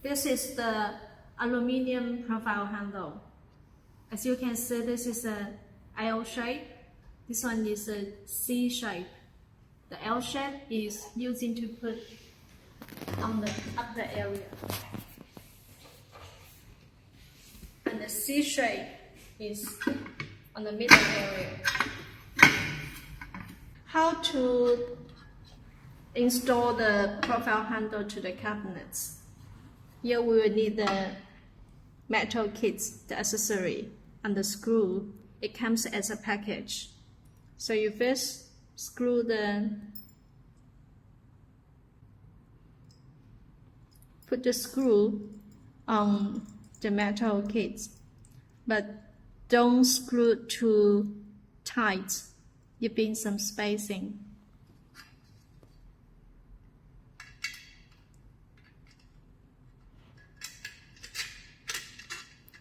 This is the aluminium profile handle. As you can see, this is a L shape. This one is a C shape. The L shape is using to put on the upper area. And the C shape is on the middle area. How to install the profile handle to the cabinets? Here we will need the metal kits, the accessory, and the screw. It comes as a package. So you first put the screw on the metal kits, but don't screw too tight, giving some spacing.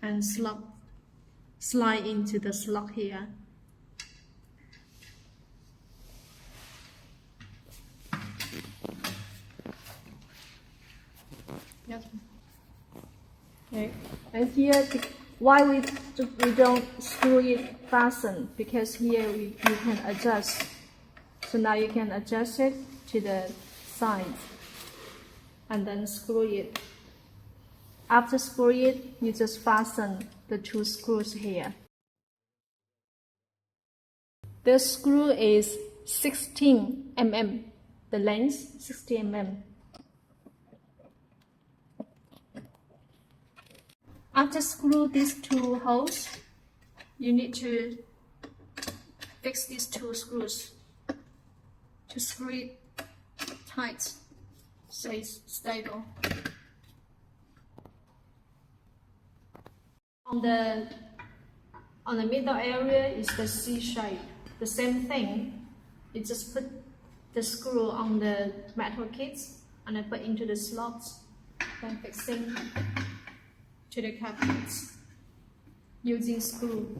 And slide into the slot here. Yes. Okay. And here, why we don't screw it fasten? Because here you can adjust. So now you can adjust it to the side and then screw it. After screwing it, you just fasten the two screws here. This screw is 16 mm, the length 16 mm. After screw these two holes, you need to fix these two screws to screw it tight so it's stable. On the middle area is the C shape. The same thing. You just put the screw on the metal kits and then put into the slots, then fixing to the cabinets using screw.